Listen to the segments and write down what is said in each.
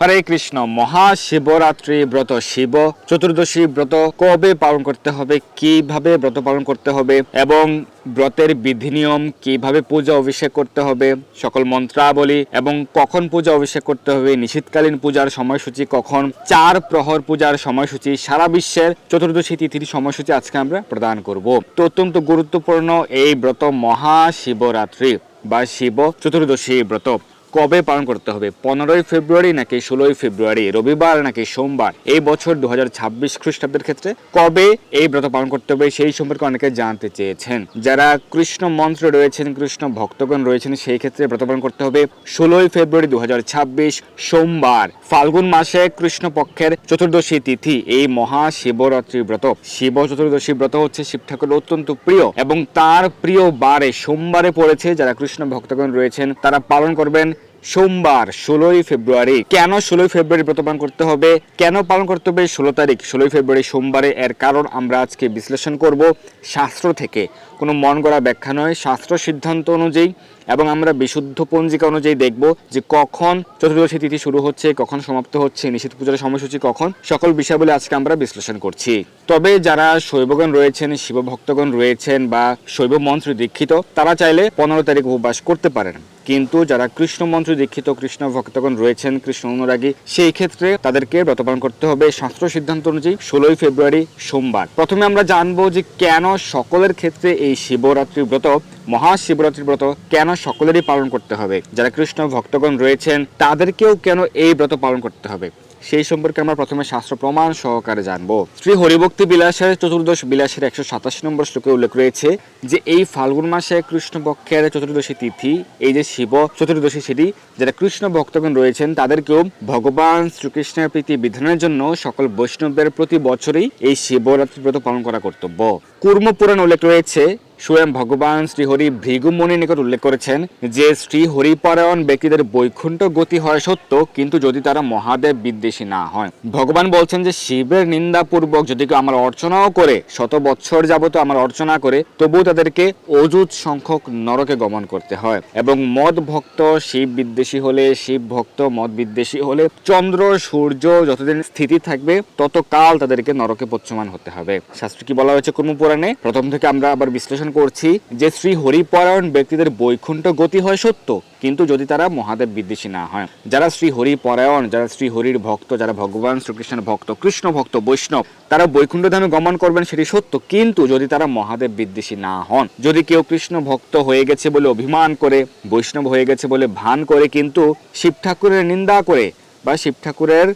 হরে কৃষ্ণ। মহাশিবরাত্রি ব্রত, শিব চতুর্দশী ব্রত কবে পালন করতে হবে, কিভাবে ব্রত পালন করতে হবে এবং ব্রতের বিধি নিয়ম, কিভাবে পূজা অভিষেক করতে হবে, সকল মন্ত্রাবলী এবং কখন পূজা অভিষেক করতে হবে, নিশীথকালীন পূজার সময়সূচি কখন, 4 প্রহর পূজার সময়সূচি, সারা বিশ্বের চতুর্দশী তিথির সময়সূচি আজকে আমরা প্রদান করব। তো অত্যন্ত গুরুত্বপূর্ণ এই ব্রত মহাশিবরাত্রি বা শিব চতুর্দশী ব্রত কবে পালন করতে হবে, 15ই ফেব্রুয়ারি নাকি 16ই ফেব্রুয়ারি, রবিবার নাকি সোমবার, এই বছর 2026 খ্রিস্টাব্দের ক্ষেত্রে কবে এই ব্রত পালন করতে হবে সেই সম্পর্কে অনেকে জানতে চেয়েছেন। যারা কৃষ্ণ মন্ত্রে রয়েছেন, কৃষ্ণ ভক্তগণ রয়েছেন, সেই ক্ষেত্রে ব্রত পালন করতে হবে 16ই ফেব্রুয়ারি 2026 সোমবার, ফাল্গুন মাসে কৃষ্ণ পক্ষের চতুর্দশী তিথি, এই মহাশিবরাত্রি ব্রত। শিব চতুর্দশী ব্রত হচ্ছে শিব ঠাকুরের অত্যন্ত প্রিয় এবং তার প্রিয় বারে সোমবারে পড়েছে। যারা কৃষ্ণ ভক্তগণ রয়েছেন তারা পালন করবেন সোমবার 16ই ফেব্রুয়ারি। কেন 16ই ফেব্রুয়ারি ব্রত পালন করতে হবে, কেন পালন করতে হবে 16 তারিখ 16ই ফেব্রুয়ারি সোমবারে, এর কারণ আমরা আজকে বিশ্লেষণ করব শাস্ত্র থেকে, কোনো মন গড়া ব্যাখ্যা নয়, শাস্ত্র সিদ্ধান্ত অনুযায়ী এবং আমরা বিশুদ্ধ পঞ্জিকা অনুযায়ী দেখব যে কখন চতুর্দশী তিথি শুরু হচ্ছে, কখন সমাপ্ত হচ্ছে, নিষিদ্ধ পূজার সময়সূচি কখন, সকল বিষয়গুলি আজকে আমরা বিশ্লেষণ করছি। তবে যারা শৈবগণ রয়েছেন, শিব ভক্তগণ রয়েছেন বা শৈব মন্ত্রে দীক্ষিত, তারা চাইলে 15 তারিখ উপবাস করতে পারেন। কিন্তু যারা কৃষ্ণ মন্ত্রে দীক্ষিত, কৃষ্ণ ভক্তগণ রয়েছেন, কৃষ্ণ অনুরাগী, সেই ক্ষেত্রে তাদেরকে ব্রত পালন করতে হবে শাস্ত্র সিদ্ধান্ত অনুযায়ী 16ই ফেব্রুয়ারি সোমবার। প্রথমে আমরা জানবো যে কেন সকলের ক্ষেত্রে এই শিবরাত্রি ব্রত, মহাশিবরাত্রি ব্রত কেন সকলেরই পালন করতে হবে। যারা কৃষ্ণ ভক্তগণ রয়েছেন তাদেরকেও কেন এই ব্রত পালন করতে হবে সেই সম্পর্কে আমরা প্রথমে শাস্ত্র প্রমাণ সহকারে জানবো। শ্রী হরিভক্তি বিলাসের চতুর্দশ বিলাসের 187 নম্বর শ্লোকে উল্লেখ রয়েছে যে এই ফাল্গুন মাসে কৃষ্ণপক্ষের চতুর্দশী তিথি, এই যে শিব চতুর্দশী সেটি, যারা কৃষ্ণ ভক্তগণ রয়েছেন তাদেরকেও ভগবান শ্রীকৃষ্ণের প্রীতি বিধানের জন্য সকল বৈষ্ণবদের প্রতি বছরই এই শিবরাত্রি ব্রত পালন করা কর্তব্য। কুর্ম পুরাণ উল্লেখ রয়েছে, স্বয়ং ভগবান শ্রীহরি ভৃগুমুনির নিকট উল্লেখ করেছেন যে শ্রীহরি পরায়ণ ব্যক্তিদের বৈকুণ্ঠ গতি হয় সত্য, কিন্তু যদি তারা মহাদেব বিদ্বেষী না হয়। ভগবান বলছেন যে শিবের নিন্দাপূর্বক যদি কেউ আমার অর্চনাও করে, 100 বৎসর যাবত আমার অর্চনা করে, তবুও তাদেরকে অযুত সংখ্যক নরকে গমন করতে হয়। এবং মদ ভক্ত শিব বিদ্বেষী হলে, শিব ভক্ত মদ বিদ্বেষী হলে চন্দ্র সূর্য যতদিন স্থিতি থাকবে ততকাল তাদেরকে নরকে পচ্যমান হতে হবে। শাস্ত্রে কি বলা হয়েছে কুর্ম পুরাণে, প্রথম থেকে আমরা আবার বিশ্লেষণ করছি যে শ্রী হরিপরায়ণ ব্যক্তিদের বৈকুণ্ঠ গতি হয় সত্য, কিন্তু যদি তারা মহাদেব বিদ্বেষী না হয়। যারা শ্রী হরি পরায়ণ, যারা শ্রী হরির ভক্ত, যারা ভগবান শ্রীকৃষ্ণের ভক্ত, কৃষ্ণ ভক্ত, বৈষ্ণব, তারা বৈকুণ্ঠ ধামে গমন করবেন সেটি সত্য, কিন্তু যদি তারা মহাদেব বিদ্বেষী না হন। যদি কেউ কৃষ্ণ ভক্ত হয়ে গেছে বলে অভিমান করে, বৈষ্ণব হয়ে গেছে বলে ভান করে, কিন্তু শিব ঠাকুরের নিন্দা করে বা শিব ঠাকুরের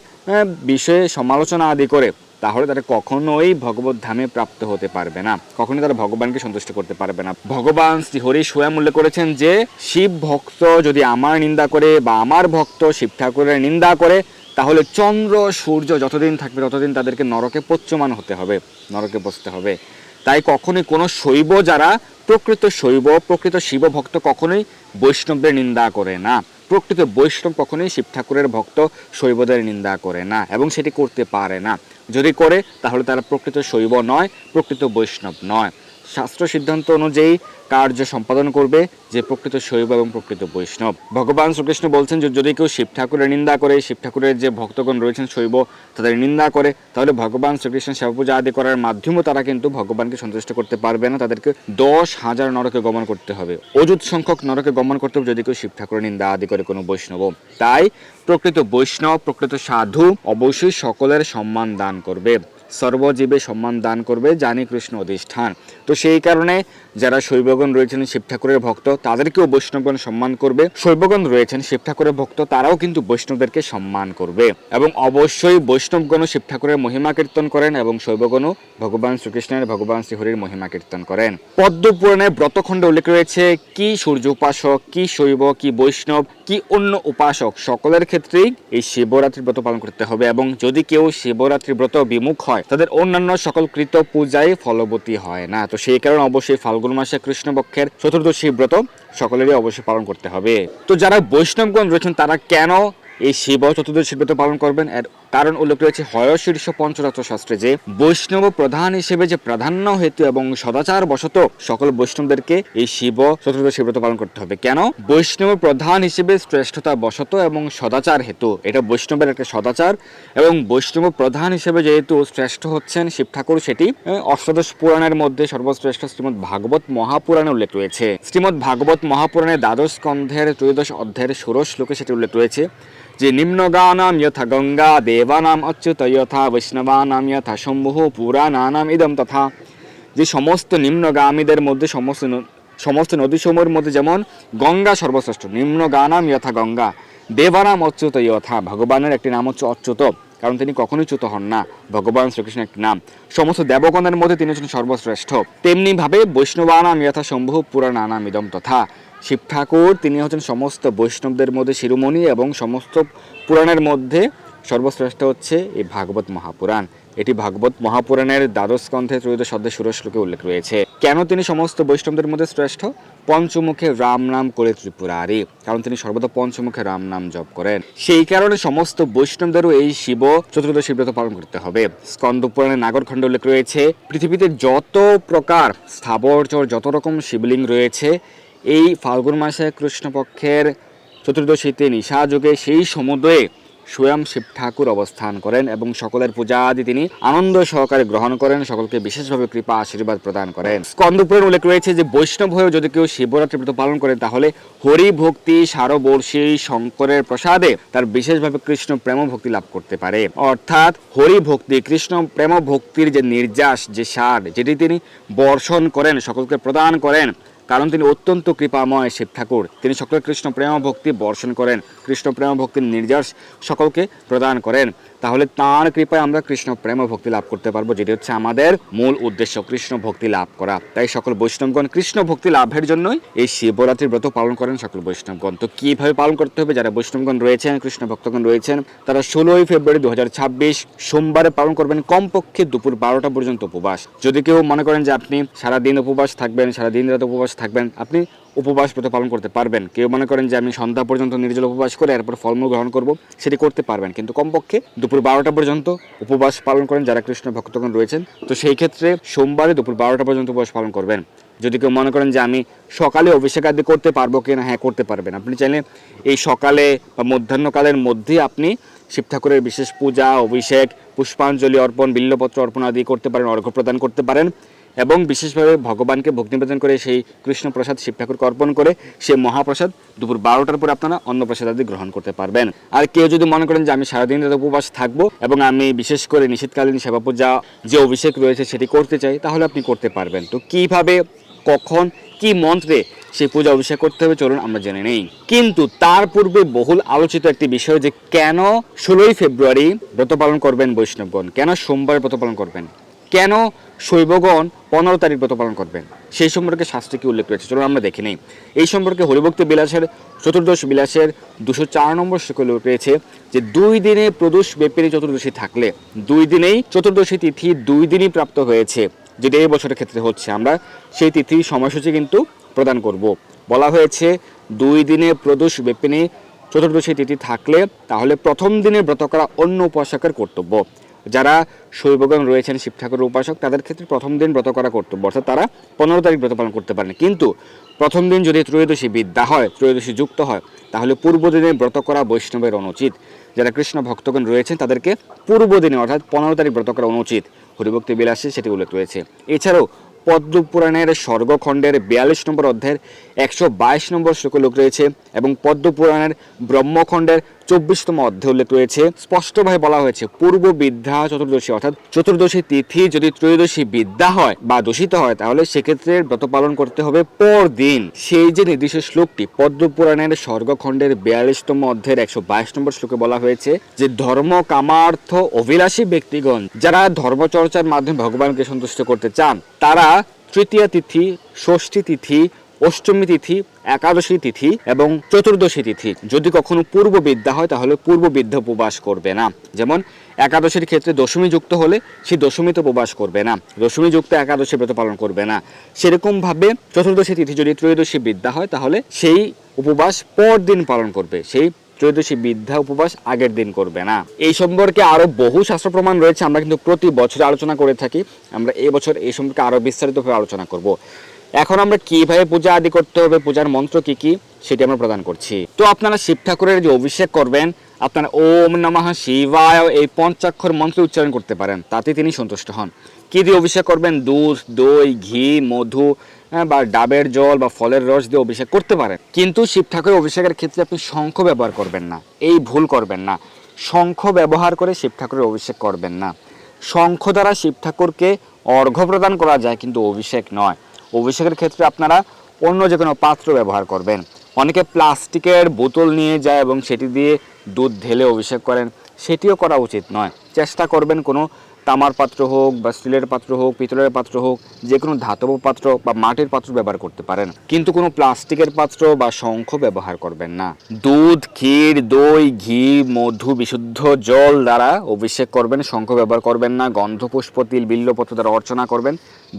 বিষয়ে সমালোচনা আদি করে, তাহলে তারা কখনোই ভগবত ধামে প্রাপ্ত হতে পারবে না, কখনোই তারা ভগবানকে সন্তুষ্ট করতে পারবে না। ভগবান শ্রীহরি স্বয়ং উল্লেখ করেছেন যে শিব ভক্ত যদি আমার নিন্দা করে বা আমার ভক্ত শিব ঠাকুরের নিন্দা করে, তাহলে চন্দ্র সূর্য যতদিন থাকবে ততদিন তাদেরকে নরকে পচ্যমান হতে হবে, নরকে বসতে হবে। তাই কখনোই কোনো শৈব, যারা প্রকৃত শৈব, প্রকৃত শিব ভক্ত কখনোই বৈষ্ণবদের নিন্দা করে না। প্রকৃত বৈষ্ণব কখনোই শিব ঠাকুরের ভক্ত শৈবদের নিন্দা করে না এবং সেটি করতে পারে না। যদি করে তাহলে তারা প্রকৃত শৈব নয়, প্রকৃত বৈষ্ণব নয়। শাস্ত্র সিদ্ধান্ত অনুযায়ী কার্য সম্পাদন করবে যে প্রকৃত শৈব এবং প্রকৃত বৈষ্ণব। ভগবান শ্রীকৃষ্ণ বলছেন যে যদি কেউ শিব ঠাকুরের নিন্দা করে, শিব ঠাকুরের যে ভক্তগণ রয়েছেন শৈব, তাদের নিন্দা করে, তাহলে ভগবান শ্রীকৃষ্ণ সেবা পূজা আদি করার মাধ্যমেও তারা কিন্তু ভগবানকে সন্তুষ্ট করতে পারবে না। তাদেরকে 10,000 নরকে গমন করতে হবে, অযুত সংখ্যক নরকে গমন করতে হবে যদি কেউ শিব ঠাকুরের নিন্দা আদি করে কোনো বৈষ্ণব। তাই প্রকৃত বৈষ্ণব, প্রকৃত সাধু অবশ্যই সকলের সম্মান দান করবে, সর্বজীবে সম্মান দান করবে, জানি কৃষ্ণ অধিষ্ঠান। তো সেই কারণে যারা শৈবগণ রয়েছেন শিব ঠাকুরের ভক্ত, তাদেরকেও বৈষ্ণবগণ সম্মান করবে। শৈবগণ রয়েছেন শিব ঠাকুরের ভক্ত, তারাও কিন্তু বৈষ্ণবদেরকে সম্মান করবে। এবং অবশ্যই বৈষ্ণবগণও শিব ঠাকুরের মহিমা কীর্তন করেন এবং শৈবগণও ভগবান শ্রীকৃষ্ণের, ভগবান শ্রীহরির মহিমা কীর্তন করেন। পদ্ম পুরাণে ব্রতখণ্ডে উল্লেখ রয়েছে কি সূর্য উপাসক, কি শৈব, কি বৈষ্ণব, কি অন্য উপাসক, সকলের ক্ষেত্রেই এই শিবরাত্রি ব্রত পালন করতে হবে। এবং যদি কেউ শিবরাত্রি ব্রত বিমুখ হয়, তাদের অন্যান্য সকল কৃত পূজায় ফলবতী হয় না। তো সেই কারণে অবশ্যই ফাল্গুন মাসে কৃষ্ণপক্ষের চতুর্দশী ব্রত সকলেরই অবশ্যই পালন করতে হবে। তো যারা বৈষ্ণবগণ রয়েছেন তারা কেন এই শিব চতুর্দশী ব্রত পালন করবেন। এর কারণ উল্লেখ রয়েছে হয়শীর্ষ পঞ্চরাত্র শাস্ত্রে যে বৈষ্ণব প্রধান হিসেবে যে প্রাধান্য হেতু এবং সদাচার বশত সকল বৈষ্ণবদেরকে এই শিব চতুর্দশী ব্রত পালন করতে হবে। কেন? বৈষ্ণব প্রধান হিসেবে শ্রেষ্ঠতা বশত এবং সদাচার হেতু, এটা বৈষ্ণবের একটা সদাচার, এবং বৈষ্ণব প্রধান হিসেবে যেহেতু শ্রেষ্ঠ হচ্ছেন শিব ঠাকুর, সেটি অষ্টাদশ পুরাণের মধ্যে সর্বশ্রেষ্ঠ শ্রীমদ্ ভাগবত মহাপুরাণে উল্লেখ রয়েছে। শ্রীমদ্ ভাগবত মহাপুরাণের দ্বাদশ স্কন্ধের ত্রয়োদশ অধ্যায়ের ষোড়শ শ্লোকে সেটি উল্লেখ রয়েছে যে নিম্নগানাম যথা গঙ্গা দেবানাম অচ্যুত যথা বৈষ্ণবানাম যথা শম্ভুঃ পুরাণানাম ইদম তথা, যে সমস্ত নিম্নগামীদের মধ্যে সমস্ত নদীসমূহের মধ্যে যেমন গঙ্গা সর্বশ্রেষ্ঠ, নিম্নগানাম যথা গঙ্গা, দেবানাম অচ্যুত যথা, ভগবানের একটি নাম হচ্ছে অচ্যুত, কারণ তিনি কখনোই চ্যুত হন না, ভগবান শ্রীকৃষ্ণের একটি নাম, সমস্ত দেবগণের মধ্যে তিনি হচ্ছেন সর্বশ্রেষ্ঠ। তেমনি ভাবে বৈষ্ণবানাম যথা শম্ভুঃ পুরাণানাম ইদম তথা, শিব ঠাকুর তিনি হচ্ছেন সমস্ত বৈষ্ণবদের মধ্যে শিরোমণি এবং সমস্ত পুরাণের মধ্যে সর্বশ্রেষ্ঠ হচ্ছে এই ভাগবত মহাপুরাণ। এটি ভাগবত মহাপুরাণের দ্বাদশ স্কন্ধে ত্রয়োদশ অধ্যায় ষোড়শ শ্লোকে উল্লেখ রয়েছে। কেন তিনি সমস্ত বৈষ্ণবদের মধ্যে শ্রেষ্ঠ? পঞ্চমুখে রাম নাম করে ত্রিপুরারি, কারণ তিনি সর্বদা পঞ্চমুখে রাম নাম জপ করেন। সেই কারণে সমস্ত বৈষ্ণবদেরও এই শিব চতুর্দশী ব্রত পালন করতে হবে। স্কন্দ পুরাণের নাগরখণ্ডে উল্লেখ রয়েছে পৃথিবীতে যত প্রকার স্থাবরচর যত রকম শিবলিঙ্গ রয়েছে, এই ফাল্গুন মাসে কৃষ্ণপক্ষের চতুর্দশীতে নিশা যুগে সেই সমুদ্রে স্বয়ং শিব ঠাকুর অবস্থান করেন এবং সকলের পূজা আদি তিনি আনন্দ সহকারে গ্রহণ করেন, সকলকে বিশেষভাবে কৃপা আশীর্বাদ প্রদান করেন। স্কন্দপুরাণে উল্লেখ রয়েছে যে বৈষ্ণব হয়েও যদি কেউ শিবরাত্রি ব্রত পালন করে তাহলে হরি ভক্তি সারবর্ষী শঙ্করের প্রসাদে তার বিশেষভাবে কৃষ্ণ প্রেম ভক্তি লাভ করতে পারে। অর্থাৎ হরি ভক্তি কৃষ্ণ প্রেম ভক্তির যে নির্যাস, যে সার, যেটি তিনি বর্ষণ করেন, সকলকে প্রদান করেন, কারণ তিনি অত্যন্ত কৃপাময় শিব ঠাকুর, তিনি সকলের কৃষ্ণ প্রেম ভক্তি বর্ষণ করেন, কৃষ্ণ প্রেম ভক্তির নির্যাস সকলকে প্রদান করেন। তাহলে তাঁর কৃপায় আমরা কৃষ্ণ প্রেম ভক্তি লাভ করতে পারবো, যেটি হচ্ছে আমাদের মূল উদ্দেশ্য, কৃষ্ণ ভক্তি লাভ করা। তাই সকল বৈষ্ণবগণ কৃষ্ণ ভক্তি লাভের জন্যই এই শিবরাত্রির ব্রত পালন করেন সকল বৈষ্ণবগণ। তো কিভাবে পালন করতে হবে? যারা বৈষ্ণবগণ রয়েছেন, কৃষ্ণ ভক্তগণ রয়েছেন, তারা 16 ফেব্রুয়ারি 2026 সোমবারে পালন করবেন কমপক্ষে দুপুর 12টা পর্যন্ত উপবাস। যদি কেউ মনে করেন যে আপনি সারাদিন উপবাস থাকবেন, সারাদিন রাত উপবাস থাকবেন, আপনি উপবাস ব্রত পালন করতে পারবেন। কেউ মনে করেন যে আমি সন্ধ্যা পর্যন্ত নির্জল উপবাস করে এরপর ফলমূল গ্রহণ করব, সেটি করতে পারবেন, কিন্তু কমপক্ষে দুপুর 12টা পর্যন্ত উপবাস পালন করেন যারা কৃষ্ণ ভক্তগণ রয়েছেন। তো সেই ক্ষেত্রে সোমবারে দুপুর 12টা পর্যন্ত উপবাস পালন করবেন। যদি কেউ মনে করেন যে আমি সকালে অভিষেক আদি করতে পারবো কিনা, হ্যাঁ করতে পারবেন। আপনি চাইলে এই সকালে বা মধ্যাহ্নকালের মধ্যে আপনি শিব ঠাকুরের বিশেষ পূজা, অভিষেক, পুষ্পাঞ্জলি অর্পণ, বিল্লপত্র অর্পণ আদি করতে পারেন, অর্ঘ্য প্রদান করতে পারেন এবং বিশেষভাবে ভগবানকে ভক্তি নিবেদন করে সেই কৃষ্ণ প্রসাদ শিব ঠাকুরকে অর্পণ করে সেই মহাপ্রসাদ দুপুর 12টার পরে আপনারা অন্নপ্রসাদ আদি গ্রহণ করতে পারবেন। আর কেউ যদি মনে করেন যে আমি সারাদিন রাত উপবাস থাকবো এবং আমি বিশেষ করে নিষেধকালীন সেবা পূজা যে অভিষেক রয়েছে সেটি করতে চাই, তাহলে আপনি করতে পারবেন। তো কিভাবে, কখন, কি মন্ত্রে সেই পূজা অভিষেক করতে হবে চলুন আমরা জেনে নেই। কিন্তু তার পূর্বে বহুল আলোচিত একটি বিষয় যে কেন 16 ফেব্রুয়ারি ব্রত পালন করবেন বৈষ্ণবগণ, কেন সোমবার ব্রত পালন করবেন, কেন শৈবগণ 15 তারিখ ব্রত পালন করবেন, সেই সম্পর্কে শাস্ত্রে কি উল্লেখ রয়েছে চলুন আমরা দেখে নেই। এই সম্পর্কে হরিভক্তি বিলাসের চতুর্দশ বিলাসের 204 নম্বর শ্লোকে উল্লেখ রয়েছে যে 2 দিনে প্রদোষ ব্যাপিনী চতুর্দশী থাকলে, 2 দিনেই চতুর্দশী তিথি 2 দিনই প্রাপ্ত হয়েছে, যেটা এই বছরের ক্ষেত্রে হচ্ছে, আমরা সেই তিথির সময়সূচি কিন্তু প্রদান করব। বলা হয়েছে 2 দিনে প্রদোষ ব্যাপিনী চতুর্দশী তিথি থাকলে তাহলে প্রথম দিনের ব্রত করা অন্য উপাসকের কর্তব্য। যারা শৈবগণ রয়েছেন শিব ঠাকুরের উপাসক, তাদের ক্ষেত্রে প্রথম দিন ব্রত করা কর্তব্য, অর্থাৎ তারা 15 তারিখ ব্রত পালন করতে পারেন। কিন্তু প্রথম দিন যদি ত্রয়োদশী বিদ্যা হয়, ত্রয়োদশী যুক্ত হয়, তাহলে পূর্ব দিনে ব্রত করা বৈষ্ণবের অনুচিত। যারা কৃষ্ণ ভক্তগণ রয়েছেন তাদেরকে পূর্ব দিনে অর্থাৎ 15 তারিখ ব্রত করা অনুচিত, হরিভক্তি বিলাসে সেটি উল্লেখ রয়েছে। এছাড়াও পদ্ম পুরাণের স্বর্গখণ্ডের 42 নম্বর অধ্যায়ের 122 নম্বর শ্লোকে উল্লেখ রয়েছে এবং পদ্ম পুরাণের ব্রহ্মখণ্ডের 24তম অধ্যায়ে উল্লেখ রয়েছে, স্পষ্টভাবে বলা হয়েছে পূর্ব বিদ্যা চতুর্দশী অর্থাৎ চতুর্দশী তিথি যদি ত্রয়োদশী বিদ্যা হয় বা দূষিত হয় তাহলে সেক্ষেত্রে ব্রত পালন করতে হবে পর দিন। সেই যে নির্দিষ্ট শ্লোকটি পদ্ম পুরাণের স্বর্গখণ্ডের 42তম অধ্যায়ের 122 নম্বর শ্লোকে বলা হয়েছে যে ধর্ম কামার্থ অভিলাষী ব্যক্তিগণ যারা ধর্মচর্চার মাধ্যমে ভগবানকে সন্তুষ্ট করতে চান, তারা তৃতীয়া তিথি, ষষ্ঠী তিথি, অষ্টমী তিথি, একাদশী তিথি এবং চতুর্দশী তিথি যদি কখনো পূর্ব বিদ্যা হয় তাহলে পূর্ব বিদ্যা উপবাস করবে না। যেমন একাদশীর ক্ষেত্রে দশমী যুক্ত হলে সেই দশমীতে উপবাস করবে না, দশমী যুক্ত একাদশী ব্রত পালন করবে না। সেরকম ভাবে চতুর্দশী তিথি যদি ত্রয়োদশী বিদ্যা হয় তাহলে সেই উপবাস পর দিন পালন করবে, সেই ত্রয়োদশী বিদ্যা উপবাস আগের দিন করবে না। এই সম্পর্কে আরো বহু শাস্ত্র প্রমাণ রয়েছে, আমরা কিন্তু প্রতি বছর আলোচনা করে থাকি। আমরা এই বছর এই সম্পর্কে আরো বিস্তারিতভাবে আলোচনা করব। এখন আমরা কিভাবে পূজা আদি করতে হবে, পূজার মন্ত্র কি কি সেটি আমরা প্রদান করছি। তো আপনারা শিব ঠাকুরের যে অভিষেক করবেন, আপনারা ওম নমঃ শিবায় এই পঞ্চাক্ষর মন্ত্র উচ্চারণ করতে পারেন, তাতে তিনি সন্তুষ্ট হন। কি দিয়ে অভিষেক করবেন? দুধ, দই, ঘি, মধু বা ডাবের জল বা ফলের রস দিয়ে অভিষেক করতে পারেন। কিন্তু শিব ঠাকুরের অভিষেকের ক্ষেত্রে আপনি শঙ্খ ব্যবহার করবেন না, এই ভুল করবেন না। শঙ্খ ব্যবহার করে শিব ঠাকুরের অভিষেক করবেন না। শঙ্খ দ্বারা শিব ঠাকুরকে অর্ঘ্য প্রদান করা যায়, কিন্তু অভিষেক নয়। অভিষেকের ক্ষেত্রে আপনারা অন্য যে কোনো পাত্র ব্যবহার করবেন। অনেকে প্লাস্টিকের বোতল নিয়ে যায় এবং সেটি দিয়ে দুধ ঢেলে অভিষেক করেন, সেটিও করা উচিত নয়। চেষ্টা করবেন কোনো তামার পাত্র হোক বা স্টিলের পাত্র হোক, পিতলের পাত্র হোক, যে কোনো ধাতব পাত্র বা মাটির পাত্র ব্যবহার করতে পারেন, কিন্তু কোনো প্লাস্টিকের পাত্র বা শঙ্খ ব্যবহার করবেন না। দুধ, ক্ষীর, দই, ঘি, মধু, বিশুদ্ধ জল দ্বারা অভিষেক করবেন, শঙ্খ ব্যবহার করবেন না। গন্ধ, পুষ্প, তিল, বিল্লপত্র দ্বারা অর্চনা করবেন,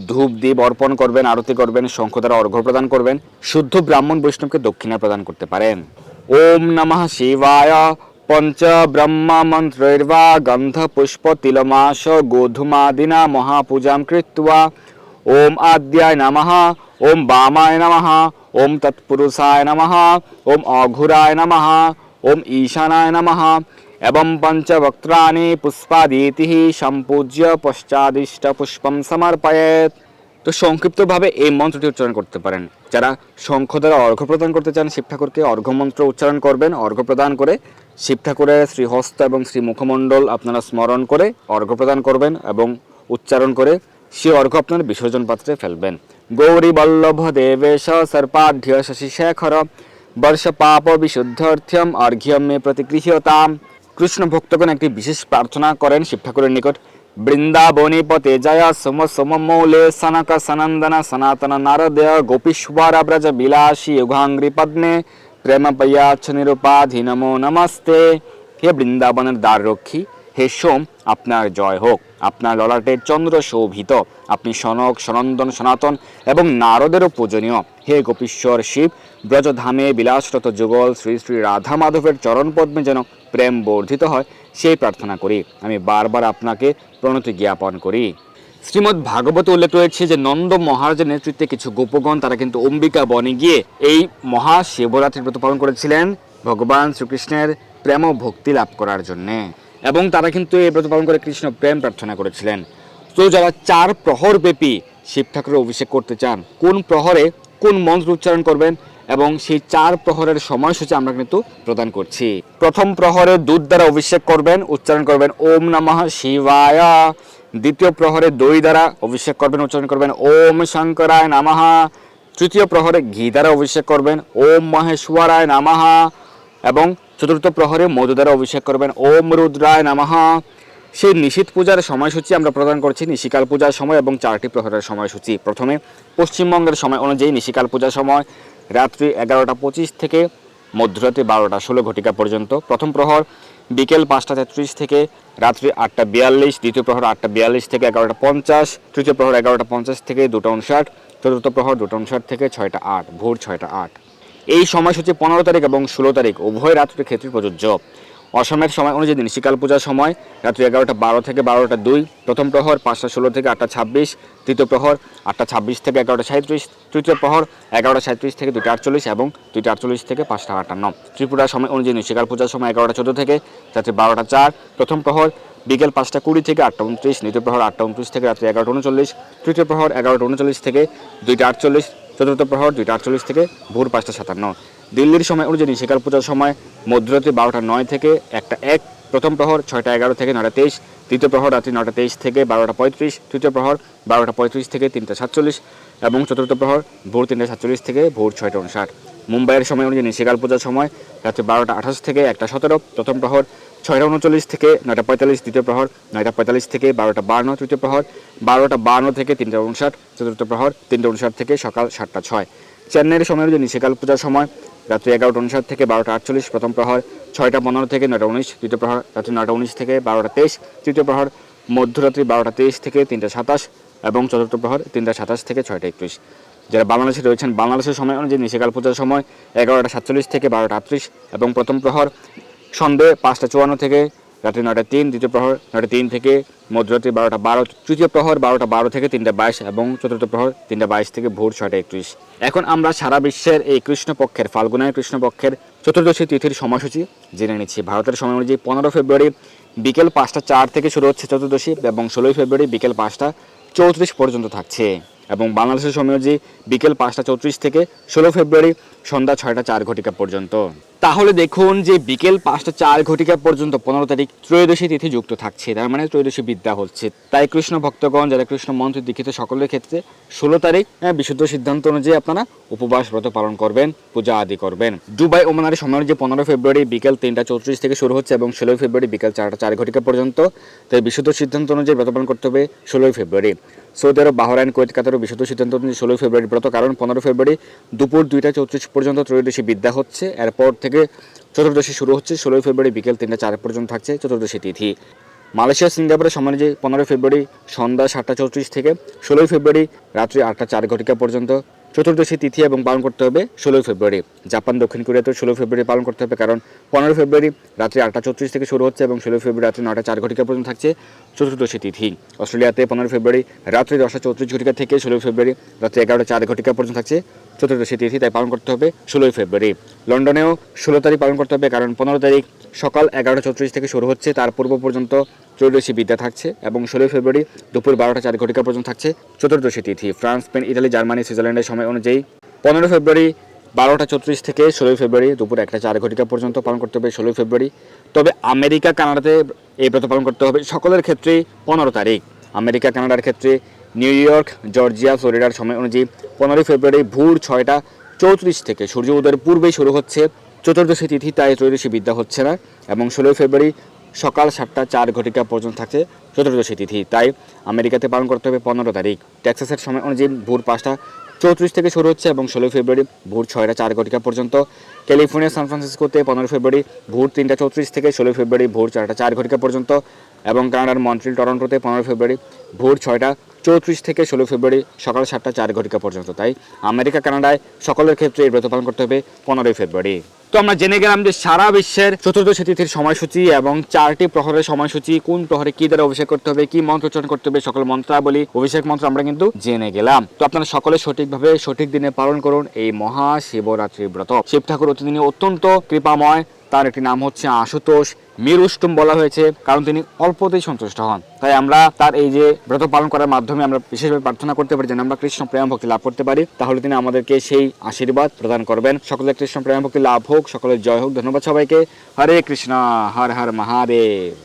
ধূপ দ্বীপ অর্পণ করবেন, আরতি করবেন, শঙ্খ দ্বারা অর্ঘ্য প্রদান করবেন। শুদ্ধ ব্রাহ্মণ বৈষ্ণবকে দক্ষিণা প্রদান করতে পারেন। ওম নমঃ শিবায় পঞ্চ ব্রহ্ম মন্ত্রৈর্বা গন্ধ পুষ্প তিলমাস গোধূমাদিনা মহাপূজাম কৃত্বা ওম আদ্যায় নমঃ ওম বামায় নমঃ ওম তৎপুরুষায় নমঃ ওম অঘুরায় নমঃ ওম ঈশানায় নমঃ এবং পঞ্চবক্ত্রাণি পুষ্পাদিতি সম্পূজ্য পশ্চাদিষ্ট পুষ্পম সমর্পয়েৎ। তো সংক্ষিপ্তভাবে এই মন্ত্রটি উচ্চারণ করতে পারেন। যারা শঙ্খ দ্বারা অর্ঘ্য প্রদান করতে চান শিব ঠাকুরকে, অর্ঘ্য মন্ত্র উচ্চারণ করবেন। অর্ঘ্য প্রদান করে শিব ঠাকুরের শ্রীহস্ত এবং শ্রী মুখমণ্ডল আপনারা স্মরণ করে অর্ঘ্য প্রদান করবেন এবং উচ্চারণ করে সে অর্ঘ্য আপনার বিসর্জন পাত্রে ফেলবেন। গৌরী বল্লভ দেবেশ সর্পাঢ্য শশিশেখর বর্ষ পাপ বিশুদ্ধার্থ্যম অর্ঘ্যম মে প্রতিগৃহ্যতাম। কৃষ্ণ ভক্তগণ একটি বিশেষ প্রার্থনা করেন শিব ঠাকুরের নিকট। বৃন্দাবনী পতে জয় সোম সোমমৌলে সনক সনন্দন সনাতন নারদয় গোপীশ্বর ব্রজ বিলাসী যুগাঙ্গ্রি পদ্মে প্রেম পয়াচ্ছ নিরুপাধি নমো নমস্তে। হে বৃন্দাবনের দ্বাররক্ষী, হে সোম, আপনার জয় হোক। আপনার ললাটের চন্দ্র শোভিত, আপনি সনক সনন্দন সনাতন এবং নারদেরও পূজনীয়। হে গোপীশ্বর শিব, ব্রজধামে বিলাসরত যুগল শ্রী শ্রী রাধা মাধবের চরণ পদ্মে যেন প্রেম বর্ধিত হয়, সেই প্রার্থনা করি। আমি বারবার আপনাকে প্রণতি জ্ঞাপন করি। শ্রীমদ্ ভাগবতে উল্লেখ রয়েছে যে নন্দ মহারাজের নেতৃত্বে কিছু গোপগণ তারা কিন্তু অম্বিকা বনে গিয়ে এই মহাশিবরাত্রির ব্রত পালন করেছিলেন ভগবান শ্রীকৃষ্ণের প্রেম ও ভক্তি লাভ করার জন্যে, এবং তারা কিন্তু এই ব্রত পালন করে কৃষ্ণ প্রেম প্রার্থনা করেছিলেন। তো যারা 4 প্রহর ব্যাপী শিব ঠাকুরের অভিষেক করতে চান, কোন প্রহরে কোন মন্ত্র উচ্চারণ করবেন এবং সেই 4 প্রহরের সময়সূচি আমরা কিন্তু প্রদান করছি। প্রথম প্রহরে দুধ দ্বারা অভিষেক করবেন, উচ্চারণ করবেন ওম নমঃ শিবায়। দ্বিতীয় প্রহরে দই দ্বারা অভিষেক করবেন, উচ্চারণ করবেন ওম শঙ্করায় নমঃ। তৃতীয় প্রহরে ঘি দ্বারা অভিষেক করবেন ওম মহেশ্বরায় নমঃ। এবং চতুর্থ প্রহরে মধু দ্বারা অভিষেক করবেন ওম রুদ্রায় নমঃ। সেই নিশীথ পূজার সময়সূচি আমরা প্রদান করছি, নিশিকাল পূজার সময় এবং 4টি প্রহরের সময়সূচি। প্রথমে পশ্চিমবঙ্গের সময় অনুযায়ী নিশিকাল পূজার সময় রাত্রি 11:25 থেকে মধ্যরাত্রি 12:16 পর্যন্ত। প্রথম প্রহর বিকেল 5:33 থেকে রাত্রি 8:42, দ্বিতীয় প্রহর 8:42 থেকে 11:50, তৃতীয় প্রহর 11:50 থেকে 2:59, চতুর্থ প্রহর 2:59 থেকে 6:08, ভোর 6:08। এই সময়সূচি 15 তারিখ এবং 16 তারিখ উভয় রাত্রির ক্ষেত্রে প্রযোজ্য। অসমের সময় অনুযায়ী নিশিকাল পূজার সময় রাত্রি 11:12 থেকে 12:02, প্রথম প্রহর 5:16 থেকে 8:26, দ্বিতীয় প্রহর 8:26 থেকে 11:37, তৃতীয় প্রহর 11:37 থেকে 2:48 এবং 2:48 থেকে 5:58। ত্রিপুরার সময় অনুযায়ী নিশিকাল পূজার সময় 11:14 থেকে রাত্রি 12:04, প্রথম প্রহর বিকেল 5:20 থেকে 8:29, দ্বিতীয় প্রহর 8:29 থেকে রাত্রি 11:39, তৃতীয় প্রহর 11:39 থেকে 2:48, চতুর্থ প্রহর 2:48 থেকে ভোর 5:57। দিল্লির সময় অনুযায়ী নিশিকাল পূজার সময় মধ্যরাত্রি 12:09 থেকে 1:01, প্রথম প্রহর 6:11 থেকে 9:23, দ্বিতীয় প্রহর রাত্রি 9:23 থেকে 12:35, তৃতীয় প্রহর 12:35 থেকে 3:47 এবং চতুর্থ প্রহর ভোর 3:47 থেকে ভোর 6:59। মুম্বাইয়ের সময় অনুযায়ী নিশিকাল পূজার সময় রাত্রি 12:28 থেকে 1:17, প্রথম প্রহর 6:39 থেকে 9:45, দ্বিতীয় প্রহর 9:45 থেকে 12:52, তৃতীয় প্রহর 12:52 থেকে 3:59, চতুর্থ প্রহর 3:59 থেকে সকাল 7:06। চেন্নাইয়ের সময় অনুযায়ী নিশিকাল পূজার সময় রাত্রি 11:59 থেকে 12:48, প্রথম প্রহর 6:15 থেকে 9:19, দ্বিতীয় প্রহর রাত্রি 9:19 থেকে 12:23, তৃতীয় প্রহর মধ্যরাত্রি 12:23 থেকে 3:27 এবং চতুর্থ প্রহর 3:27 থেকে 6:21। যারা বাংলাদেশে রয়েছেন বাংলাদেশের সময় অনুযায়ী নিশিকাল পূজার সময় 11:47 থেকে 12:38 এবং প্রথম প্রহর সন্ধ্যে 5:54 থেকে রাত্রি 9:03, দ্বিতীয় প্রহর 9:03 থেকে মধ্যরাত্রি 12:12, তৃতীয় প্রহর 12:12 থেকে 3:22 এবং চতুর্থ প্রহর 3:22 থেকে ভোর 6:31। এখন আমরা সারা বিশ্বের এই কৃষ্ণপক্ষের ফাল্গুনের কৃষ্ণপক্ষের চতুর্দশী তিথির সময়সূচি জেনে নিচ্ছি। ভারতের সময় অনুযায়ী 15 ফেব্রুয়ারি বিকেল 5:04 থেকে শুরু হচ্ছে চতুর্দশী এবং 16 ফেব্রুয়ারি বিকেল 5:34 পর্যন্ত থাকছে, এবং বাংলাদেশের সময় অনুযায়ী বিকেল 5:34 থেকে 16 ফেব্রুয়ারি সন্ধ্যা 6:04 পর্যন্ত। তাহলে দেখুন যে বিকেল 5:04 পর্যন্ত 15 তারিখ ত্রয়োদশী তিথি যুক্ত থাকছে, তার মানে ত্রয়োদশী বিদ্যা হচ্ছে। তাই কৃষ্ণ ভক্তগণ যারা কৃষ্ণ মন্ত্রে দীক্ষিত সকলের ক্ষেত্রে 16 তারিখ বিশুদ্ধ সিদ্ধান্ত অনুযায়ী আপনারা উপবাস ব্রত পালন করবেন, পূজা আদি করবেন। দুবাই ওমানের সময় অনুযায়ী 15 ফেব্রুয়ারি বিকেল 3:34 থেকে শুরু হচ্ছে এবং 16 ফেব্রুয়ারি বিকেল 4:04 পর্যন্ত। তাই বিশুদ্ধ সিদ্ধান্ত অনুযায়ী ব্রত পালন করতে হবে 16 ফেব্রুয়ারি। সৌদি আরব, বাহরাইন, কুয়েত, কাতারও বিশুদ্ধ সিদ্ধান্ত অনুযায়ী 16 ফেব্রুয়ারি ব্রত, কারণ 15 ফেব্রুয়ারি দুপুর 2:34 পর্যন্ত ত্রয়োদশী বিদ্যা হচ্ছে। এরপর থেকে চতুর্দশী শুরু হচ্ছে, 16 ফেব্রুয়ারি বিকেল 3:04 পর্যন্ত থাকছে চতুর্দশী তিথি। মালয়েশিয়া, সিঙ্গাপুরের সময় অনুযায়ী 15 ফেব্রুয়ারি সন্ধ্যা 7:34 থেকে 16 ফেব্রুয়ারি রাত্রি 8:04 পর্যন্ত চতুর্দশী তিথি এবং পালন করতে হবে 16 ফেব্রুয়ারি। জাপান, দক্ষিণ কোরিয়াতেও 16 ফেব্রুয়ারি পালন করতে হবে, কারণ 15 ফেব্রুয়ারি রাত্রি 8:34 থেকে শুরু হচ্ছে এবং 16 ফেব্রুয়ারি রাত্রি 9:04 পর্যন্ত থাকছে চতুর্দশী তিথি। অস্ট্রেলিয়াতে 15 ফেব্রুয়ারি রাত্রি 10:34 থেকে 16 ফেব্রুয়ারি রাত্রি 11:04 পর্যন্ত থাকছে চতুর্দশী তিথি, তাই পালন করতে হবে 16 ফেব্রুয়ারি। লন্ডনেও 16 তারিখ পালন করতে হবে, কারণ 15 তারিখ সকাল 11:34 থেকে শুরু হচ্ছে, তার পূর্ব পর্যন্ত ত্রয়োদশী বিদ্যা থাকছে এবং 16 ফেব্রুয়ারি দুপুর 12:04 পর্যন্ত থাকছে চতুর্দশী তিথি। ফ্রান্স, স্পেন, ইতালি, জার্মানি, সুইজারল্যান্ডের সময় অনুযায়ী 15 ফেব্রুয়ারি 12:34 থেকে 16 ফেব্রুয়ারি দুপুর 1:04 পর্যন্ত পালন করতে হবে 16 ফেব্রুয়ারি। তবে আমেরিকা, কানাডাতে এই ব্রত পালন করতে হবে সকলের ক্ষেত্রেই 15 তারিখ। আমেরিকা, কানাডার ক্ষেত্রে নিউ ইয়র্ক, জর্জিয়া, ফ্লোরিডার সময় অনুযায়ী 15 ফেব্রুয়ারি ভোর 6:34 থেকে সূর্য উদয়ের পূর্বেই শুরু হচ্ছে চতুর্দশী তিথি, তাই ত্রয়োদশী বিদ্যা হচ্ছে না, এবং 16 ফেব্রুয়ারি সকাল 7:04 পর্যন্ত থাকছে চতুর্দশী তিথি, তাই আমেরিকাতে পালন করতে হবে 15 তারিখ। টেক্সাসের সময় অনুযায়ী ভোর 5:34 থেকে শুরু হচ্ছে এবং 16 ফেব্রুয়ারি ভোর 6:04 পর্যন্ত। ক্যালিফোর্নিয়া, সান ফ্রান্সিসকোতে 15 ফেব্রুয়ারি ভোর 3:34 থেকে 16 ফেব্রুয়ারি ভোর 4:04 পর্যন্ত, এবং কানাডার মন্ট্রিল, টরন্টোতে 15 ফেব্রুয়ারি ভোর 6:34 থেকে 16 ফেব্রুয়ারি সকাল 7:04 পর্যন্ত। তাই আমেরিকা, কানাডায় সকলের ক্ষেত্রে এই ব্রত পালন করতে হবে 15 ফেব্রুয়ারি। তো আমরা জেনে গেলাম যে সারা বিশ্বের চতুর্দশী তিথির সময়সূচি এবং 4টি প্রহরের সময়সূচি, কোন প্রহরে কি দ্বারা অভিষেক করতে হবে, কি মন্ত্র উচ্চারণ করতে হবে, সকল মন্ত্রাবলী, অভিষেক মন্ত্র আমরা কিন্তু জেনে গেলাম। তো আপনারা সকলে সঠিকভাবে সঠিক দিনে পালন করুন এই মহা শিবরাত্রি ব্রত। শিব ঠাকুর তিনি অত্যন্ত কৃপাময়, তার একটি নাম হচ্ছে আশুতোষ। মিরুষ্টুম বলা হয়েছে কারণ তিনি অল্পতেই সন্তুষ্ট হন। তাই আমরা তার এই যে ব্রত পালন করার মাধ্যমে আমরা বিশেষভাবে প্রার্থনা করতে পারি যেন আমরা কৃষ্ণ প্রেম ভক্তি লাভ করতে পারি, তাহলে তিনি আমাদেরকে সেই আশীর্বাদ প্রদান করবেন। সকলের কৃষ্ণ প্রেম ভক্তি লাভ হোক, সকলের জয় হোক। ধন্যবাদ সবাইকে। হরে কৃষ্ণ, হর হর মহাদেব।